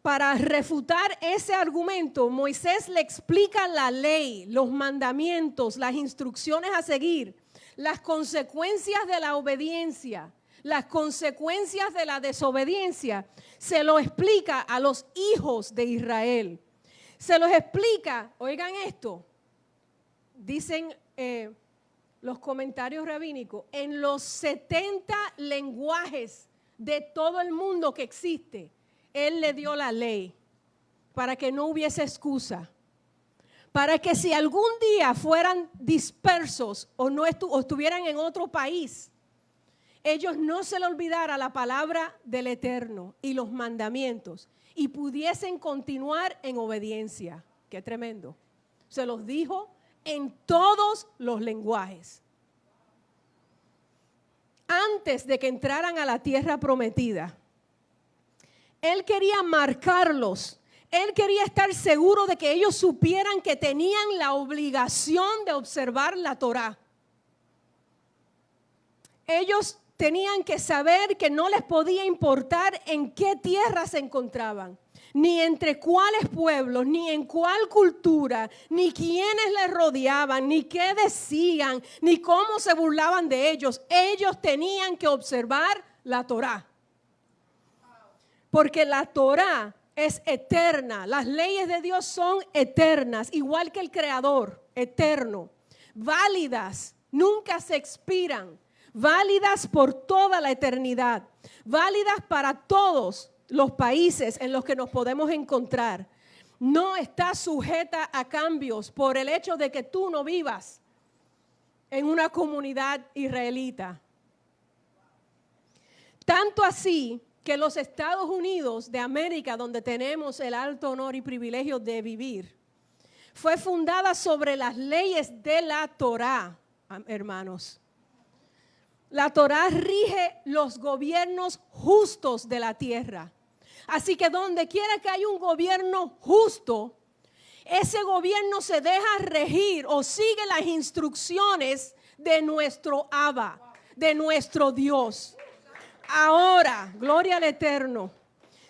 para refutar ese argumento, Moisés le explica la ley, los mandamientos, las instrucciones a seguir, las consecuencias de la obediencia, las consecuencias de la desobediencia. Se lo explica a los hijos de Israel. Se los explica, oigan esto, dicen los comentarios rabínicos, en los 70 lenguajes de todo el mundo que existe, Él le dio la ley para que no hubiese excusa, para que si algún día fueran dispersos o estuvieran en otro país, ellos no se le olvidara la palabra del Eterno y los mandamientos y pudiesen continuar en obediencia. Qué tremendo. Se los dijo en todos los lenguajes. Antes de que entraran a la tierra prometida, Él quería marcarlos. Él quería estar seguro de que ellos supieran que tenían la obligación de observar la Torá. Ellos tenían que saber que no les podía importar en qué tierra se encontraban, ni entre cuáles pueblos, ni en cuál cultura, ni quiénes les rodeaban, ni qué decían, ni cómo se burlaban de ellos. Ellos tenían que observar la Torá. Porque la Torá es eterna. Las leyes de Dios son eternas, igual que el Creador, eterno. Válidas, nunca se expiran. Válidas por toda la eternidad. Válidas para todos los países en los que nos podemos encontrar. No está sujeta a cambios por el hecho de que tú no vivas en una comunidad israelita. Tanto así que los Estados Unidos de América, donde tenemos el alto honor y privilegio de vivir, fue fundada sobre las leyes de la Torá, hermanos. La Torá rige los gobiernos justos de la tierra. Así que donde quiera que haya un gobierno justo, ese gobierno se deja regir o sigue las instrucciones de nuestro Abba, de nuestro Dios. Ahora, gloria al Eterno,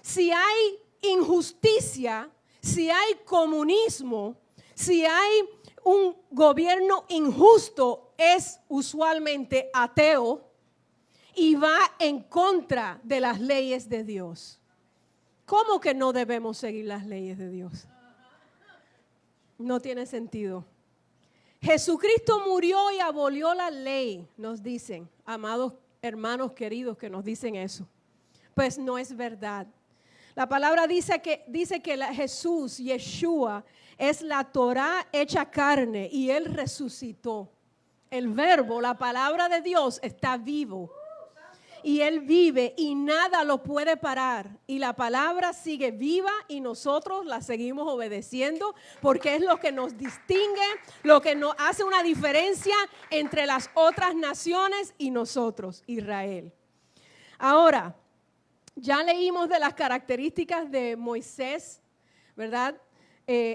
si hay injusticia, si hay comunismo, si hay un gobierno injusto, es usualmente ateo y va en contra de las leyes de Dios. ¿Cómo que no debemos seguir las leyes de Dios? No tiene sentido. Jesucristo murió y abolió la ley, nos dicen, amados hermanos queridos que nos dicen eso. Pues no es verdad. La palabra dice que Jesús, Yeshua, es la Torá hecha carne y Él resucitó. El verbo, la palabra de Dios está vivo. Y Él vive y nada lo puede parar. Y la palabra sigue viva y nosotros la seguimos obedeciendo porque es lo que nos distingue, lo que nos hace una diferencia entre las otras naciones y nosotros, Israel. Ahora, ya leímos de las características de Moisés, ¿verdad?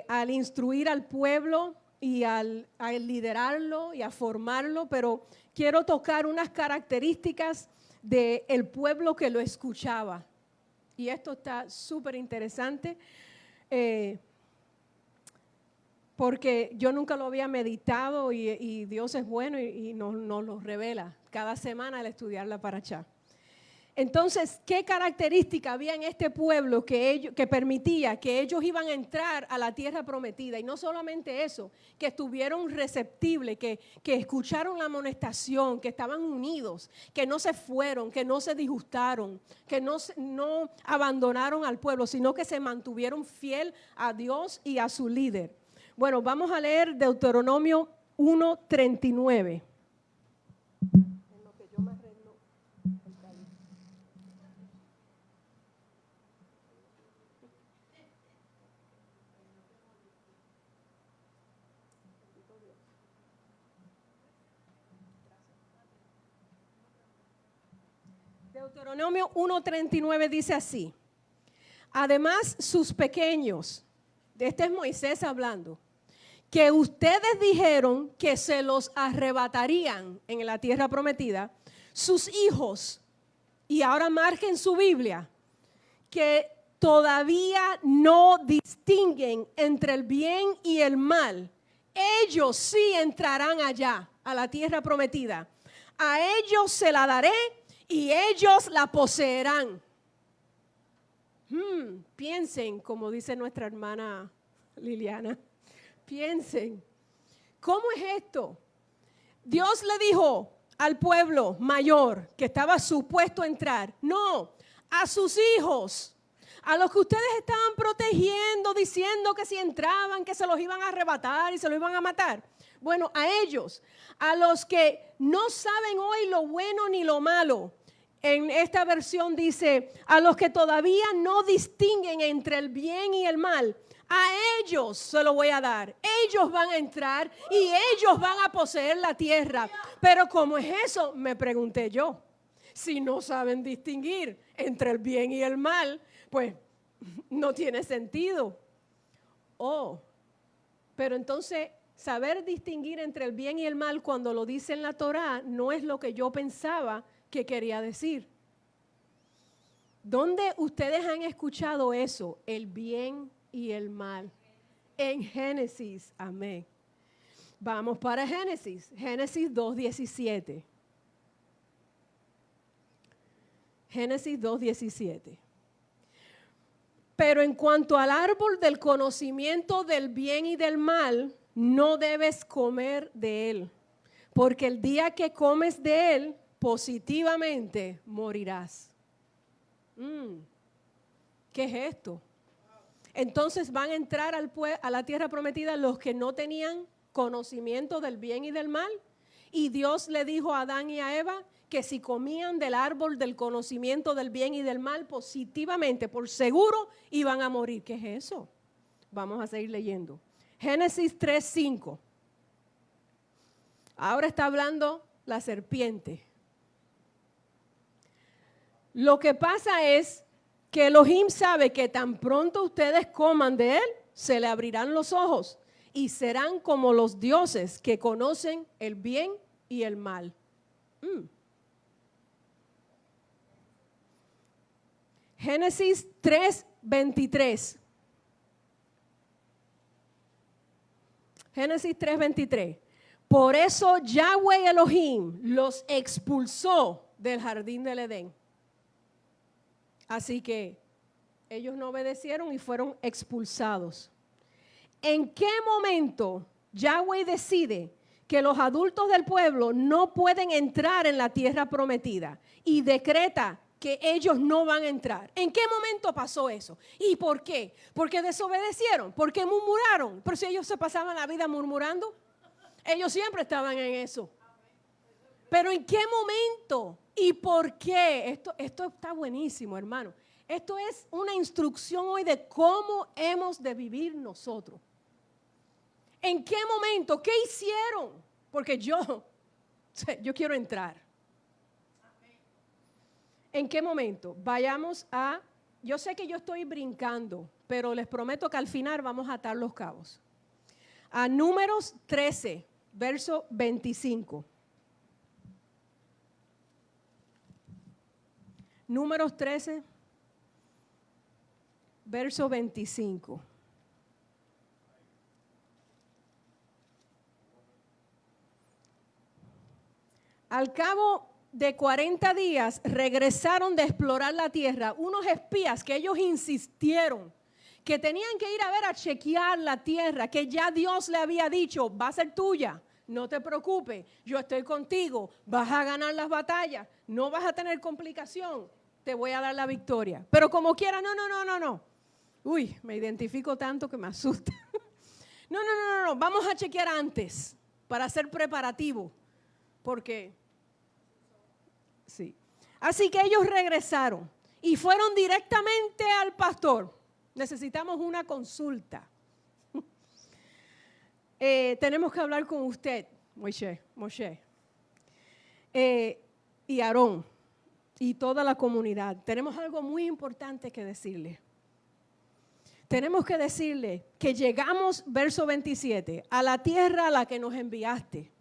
Al instruir al pueblo y al liderarlo y a formarlo, pero quiero tocar unas características del pueblo que lo escuchaba. Y esto está súper interesante porque yo nunca lo había meditado y Dios es bueno y nos lo revela cada semana al estudiar la Parashá. Entonces, ¿qué característica había en este pueblo que permitía que ellos iban a entrar a la tierra prometida? Y no solamente eso, que estuvieron receptibles, que escucharon la amonestación, que estaban unidos, que no se fueron, que no se disgustaron, que no abandonaron al pueblo, sino que se mantuvieron fiel a Dios y a su líder. Bueno, vamos a leer Deuteronomio 1:39. Deuteronomio 1:39 dice así. Además, sus pequeños, este es Moisés hablando, que ustedes dijeron que se los arrebatarían en la tierra prometida, sus hijos, y ahora marquen su Biblia, que todavía no distinguen entre el bien y el mal, ellos sí entrarán allá, a la tierra prometida. A ellos se la daré y ellos la poseerán. Piensen, como dice nuestra hermana Liliana, piensen, ¿cómo es esto? Dios le dijo al pueblo mayor que estaba supuesto a entrar, no, a sus hijos, a los que ustedes estaban protegiendo, diciendo que si entraban, que se los iban a arrebatar y se los iban a matar. Bueno, a ellos, a los que no saben hoy lo bueno ni lo malo. En esta versión dice, a los que todavía no distinguen entre el bien y el mal, a ellos se lo voy a dar. Ellos van a entrar y ellos van a poseer la tierra. Pero ¿cómo es eso? Me pregunté yo. Si no saben distinguir entre el bien y el mal, pues no tiene sentido. Pero entonces saber distinguir entre el bien y el mal cuando lo dice en la Torá no es lo que yo pensaba que quería decir. ¿Dónde ustedes han escuchado eso? El bien y el mal. En Génesis, amén. Vamos para Génesis, Génesis 2:17. Génesis 2:17. Pero en cuanto al árbol del conocimiento del bien y del mal, no debes comer de él, porque el día que comes de él, positivamente morirás. ¿Qué es esto? Entonces van a entrar a la tierra prometida los que no tenían conocimiento del bien y del mal. Y Dios le dijo a Adán y a Eva que si comían del árbol del conocimiento del bien y del mal, positivamente, por seguro, iban a morir. ¿Qué es eso? Vamos a seguir leyendo. Génesis 3:5. Ahora está hablando la serpiente. Lo que pasa es que Elohim sabe que tan pronto ustedes coman de él, se le abrirán los ojos y serán como los dioses que conocen el bien y el mal. Génesis 3:23. Génesis 3:23. Por eso Yahweh Elohim los expulsó del jardín del Edén. Así que ellos no obedecieron y fueron expulsados. ¿En qué momento Yahweh decide que los adultos del pueblo no pueden entrar en la tierra prometida y decreta que ellos no van a entrar? ¿En qué momento pasó eso? ¿Y por qué? ¿Porque desobedecieron? ¿Porque murmuraron? Pero si ellos se pasaban la vida murmurando, ellos siempre estaban en eso. Pero ¿en qué momento? ¿Y por qué? Esto está buenísimo, hermano. Esto es una instrucción hoy de cómo hemos de vivir nosotros. ¿En qué momento? ¿Qué hicieron? Porque yo quiero entrar. ¿En qué momento? Vayamos a, yo sé que yo estoy brincando, pero les prometo que al final vamos a atar los cabos. A Números 13, verso 25. Números 13, verso 25. Al cabo de 40 días regresaron de explorar la tierra unos espías que ellos insistieron que tenían que ir a ver a chequear la tierra, que ya Dios le había dicho, va a ser tuya, no te preocupes, yo estoy contigo, vas a ganar las batallas, no vas a tener complicación, te voy a dar la victoria. Pero como quiera, no. Uy, me identifico tanto que me asusta. No, vamos a chequear antes para hacer preparativo, porque sí. Así que ellos regresaron y fueron directamente al pastor. Necesitamos una consulta. Tenemos que hablar con usted, Moshe, y Aarón. y toda la comunidad, tenemos algo muy importante que decirle. Tenemos que decirle que llegamos, verso 27, a la tierra a la que nos enviaste.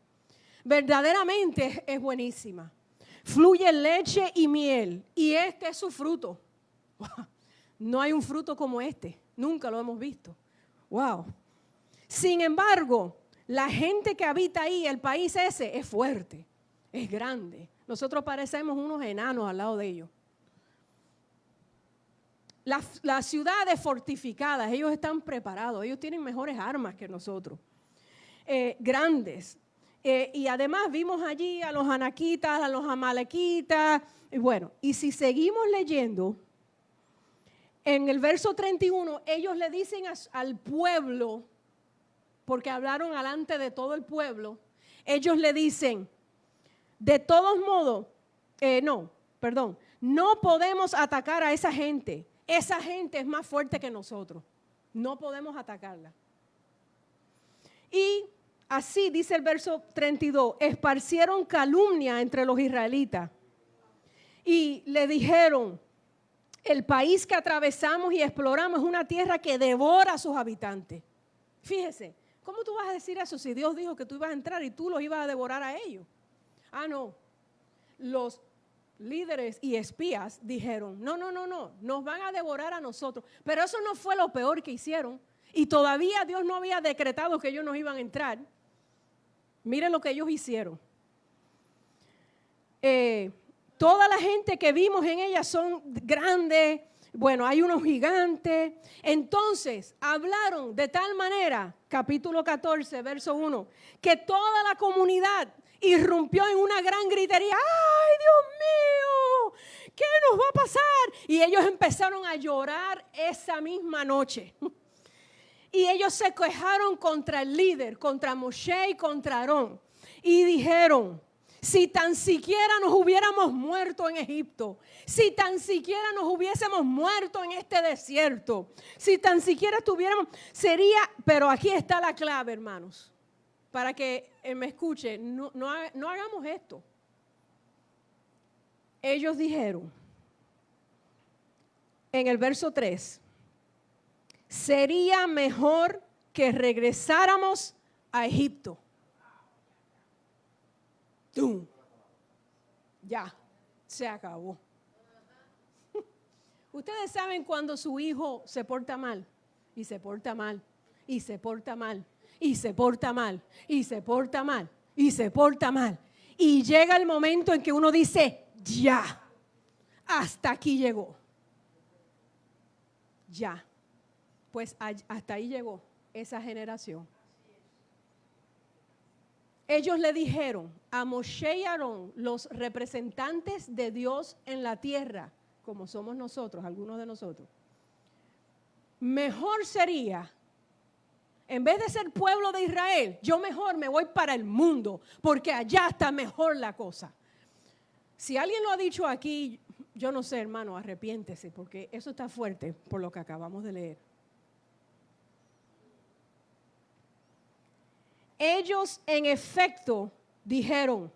Verdaderamente es buenísima. Fluye leche y miel, y este es su fruto. Wow. No hay un fruto como este, nunca lo hemos visto. Wow. Sin embargo, la gente que habita ahí, el país ese, es fuerte, es grande. Nosotros parecemos unos enanos al lado de ellos. Las ciudades fortificadas, ellos están preparados, ellos tienen mejores armas que nosotros. Grandes. Y además vimos allí a los anaquitas, a los amalequitas. Y bueno, y si seguimos leyendo, en el verso 31, ellos le dicen al pueblo, porque hablaron delante de todo el pueblo, ellos le dicen, de todos modos, no podemos atacar a esa gente. Esa gente es más fuerte que nosotros. No podemos atacarla. Y así dice el verso 32, esparcieron calumnia entre los israelitas y le dijeron, el país que atravesamos y exploramos es una tierra que devora a sus habitantes. Fíjese, ¿cómo tú vas a decir eso si Dios dijo que tú ibas a entrar y tú los ibas a devorar a ellos? No, los líderes y espías dijeron, no, nos van a devorar a nosotros. Pero eso no fue lo peor que hicieron y todavía Dios no había decretado que ellos no iban a entrar. Miren lo que ellos hicieron. Toda la gente que vimos en ella son grandes. Bueno, hay unos gigantes. Entonces, hablaron de tal manera, capítulo 14, verso 1, que toda la comunidad irrumpió en una gran gritería. ¡Ay, Dios mío! ¿Qué nos va a pasar? Y ellos empezaron a llorar esa misma noche. Y ellos se quejaron contra el líder, contra Moshe y contra Aarón. Y dijeron, si tan siquiera nos hubiéramos muerto en Egipto, si tan siquiera nos hubiésemos muerto en este desierto, si tan siquiera estuviéramos, sería, pero aquí está la clave, hermanos, para que me escuche, no hagamos esto. Ellos dijeron, en el verso 3, sería mejor que regresáramos a Egipto. ¡Tum! Ya, se acabó. Ustedes saben cuando su hijo se porta mal, y se porta mal, y se porta mal, y se porta mal, y se porta mal, y se porta mal. Y llega el momento en que uno dice, ya, hasta aquí llegó. Ya. Pues hasta ahí llegó esa generación. Ellos le dijeron a Moshe y Aarón, los representantes de Dios en la tierra, como somos nosotros, algunos de nosotros, mejor sería, en vez de ser pueblo de Israel, yo mejor me voy para el mundo, porque allá está mejor la cosa. Si alguien lo ha dicho aquí, yo no sé, hermano, arrepiéntese, porque eso está fuerte por lo que acabamos de leer. Ellos en efecto dijeron,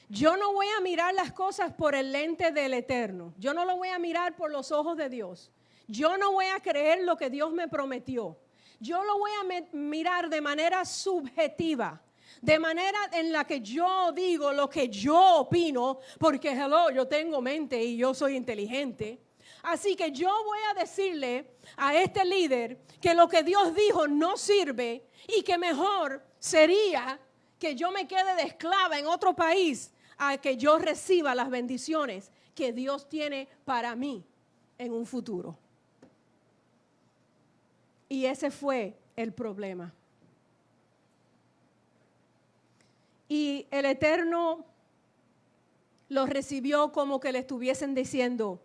yo no voy a mirar las cosas por el lente del Eterno, yo no lo voy a mirar por los ojos de Dios, yo no voy a creer lo que Dios me prometió, yo lo voy a mirar de manera subjetiva, de manera en la que yo digo lo que yo opino, porque yo tengo mente y yo soy inteligente. Así que yo voy a decirle a este líder que lo que Dios dijo no sirve y que mejor sería que yo me quede de esclava en otro país a que yo reciba las bendiciones que Dios tiene para mí en un futuro. Y ese fue el problema. Y el Eterno los recibió como que le estuviesen diciendo,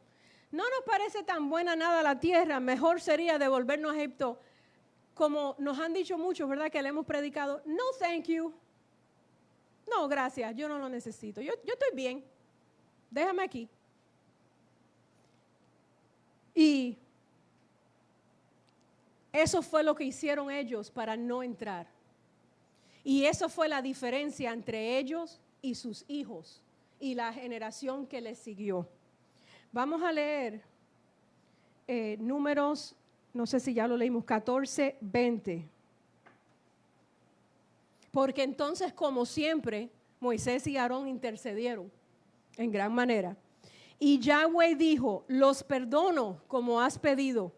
no nos parece tan buena nada la tierra, mejor sería devolvernos a Egipto. Como nos han dicho muchos, ¿verdad? Que le hemos predicado, no thank you. No, gracias, yo no lo necesito. Yo estoy bien, déjame aquí. Y eso fue lo que hicieron ellos para no entrar. Y eso fue la diferencia entre ellos y sus hijos y la generación que le siguió. Vamos a leer Números, no sé si ya lo leímos, 14, 20. Porque entonces, como siempre, Moisés y Aarón intercedieron en gran manera. Y Yahweh dijo, los perdono como has pedido.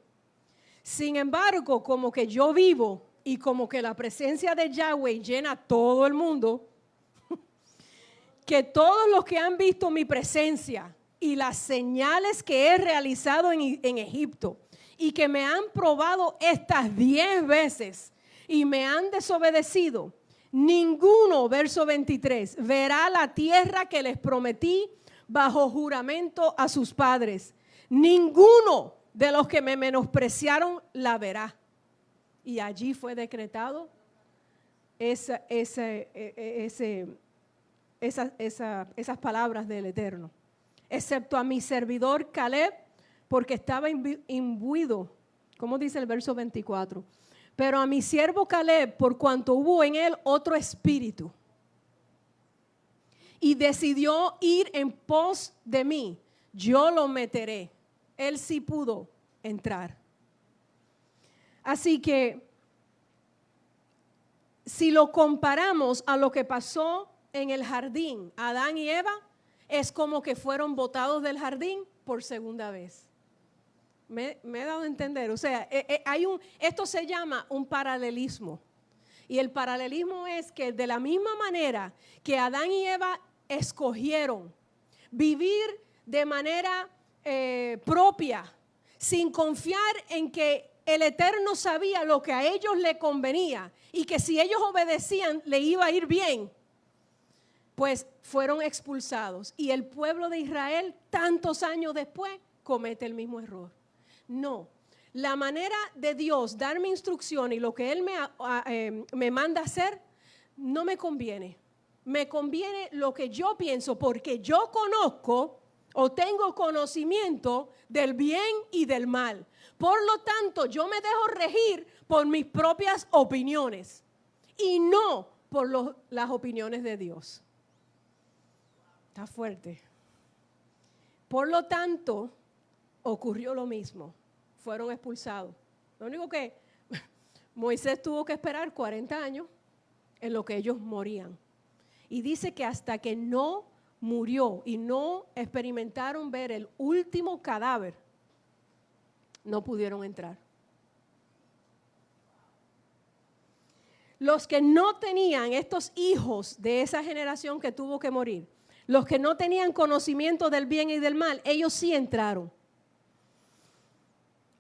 Sin embargo, como que yo vivo y como que la presencia de Yahweh llena todo el mundo, que todos los que han visto mi presencia y las señales que he realizado en Egipto y que me han probado estas 10 veces y me han desobedecido, ninguno, verso 23, verá la tierra que les prometí bajo juramento a sus padres. Ninguno de los que me menospreciaron la verá. Y allí fue decretado esas esas palabras del Eterno, excepto a mi servidor Caleb, porque estaba imbuido, como dice el verso 24, pero a mi siervo Caleb, por cuanto hubo en él otro espíritu, y decidió ir en pos de mí, yo lo meteré. Él sí pudo entrar. Así que, si lo comparamos a lo que pasó en el jardín, Adán y Eva, es como que fueron botados del jardín por segunda vez. Me he dado a entender. O sea, esto se llama un paralelismo. Y el paralelismo es que de la misma manera que Adán y Eva escogieron vivir de manera propia, sin confiar en que el Eterno sabía lo que a ellos le convenía y que si ellos obedecían le iba a ir bien, pues fueron expulsados. Y el pueblo de Israel, tantos años después, comete el mismo error. No, la manera de Dios darme instrucción y lo que Él me manda hacer, no me conviene. Me conviene lo que yo pienso, porque yo conozco o tengo conocimiento del bien y del mal. Por lo tanto, yo me dejo regir por mis propias opiniones y no por las opiniones de Dios. Está fuerte. Por lo tanto, ocurrió lo mismo. Fueron expulsados. Lo único que Moisés tuvo que esperar 40 años en lo que ellos morían. Y dice que hasta que no murió y no experimentaron ver el último cadáver, no pudieron entrar. Los que no tenían, estos hijos de esa generación que tuvo que morir, los que no tenían conocimiento del bien y del mal, ellos sí entraron.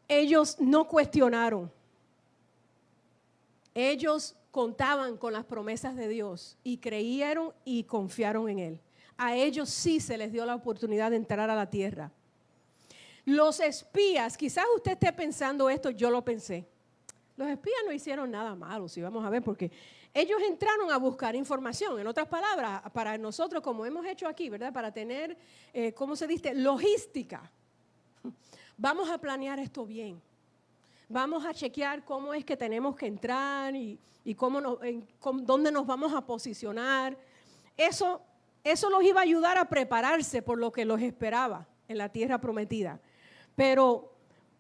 Ellos no cuestionaron. Ellos contaban con las promesas de Dios y creyeron y confiaron en Él. A ellos sí se les dio la oportunidad de entrar a la tierra. Los espías, quizás usted esté pensando esto, yo lo pensé. Los espías no hicieron nada malo, si vamos a ver, porque ellos entraron a buscar información. En otras palabras, para nosotros, como hemos hecho aquí, ¿verdad? Para tener, ¿cómo se dice? Logística. Vamos a planear esto bien. Vamos a chequear cómo es que tenemos que entrar y dónde nos vamos a posicionar. Eso los iba a ayudar a prepararse por lo que los esperaba en la tierra prometida. Pero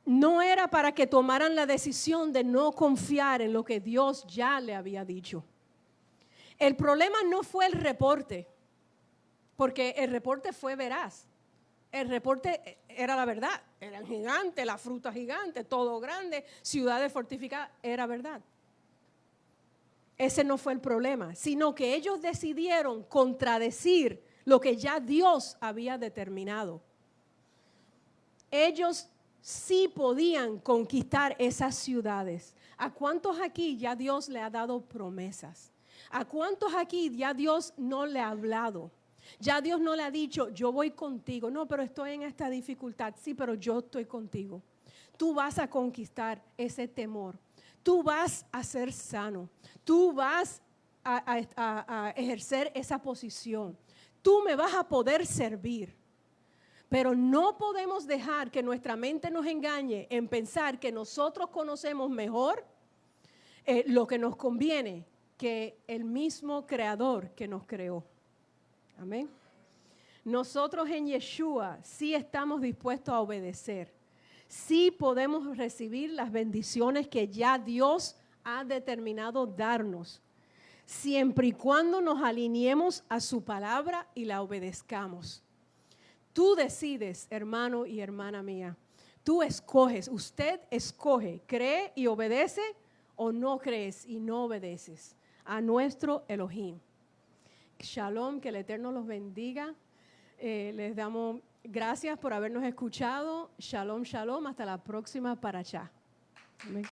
no era para que tomaran la decisión de no confiar en lo que Dios ya le había dicho. El problema no fue el reporte, porque el reporte fue veraz. El reporte era la verdad. Eran gigantes, la fruta gigante, todo grande, ciudades fortificadas, era verdad. Ese no fue el problema, sino que ellos decidieron contradecir lo que ya Dios había determinado. Ellos sí podían conquistar esas ciudades. ¿A cuántos aquí ya Dios le ha dado promesas? ¿A cuántos aquí ya Dios no le ha hablado? Ya Dios no le ha dicho, yo voy contigo. No, pero estoy en esta dificultad. Sí, pero yo estoy contigo. Tú vas a conquistar ese temor. Tú vas a ser sano. Tú vas a ejercer esa posición. Tú me vas a poder servir. Pero no podemos dejar que nuestra mente nos engañe en pensar que nosotros conocemos mejor lo que nos conviene que el mismo Creador que nos creó. Amén. Nosotros en Yeshua sí estamos dispuestos a obedecer. Sí podemos recibir las bendiciones que ya Dios ha determinado darnos, siempre y cuando nos alineemos a su palabra y la obedezcamos. Tú decides, hermano y hermana mía. Tú escoges, usted escoge, cree y obedece o no crees y no obedeces a nuestro Elohim. Shalom, que el Eterno los bendiga. Les damos gracias por habernos escuchado. Shalom, shalom. Hasta la próxima parashá. Amén.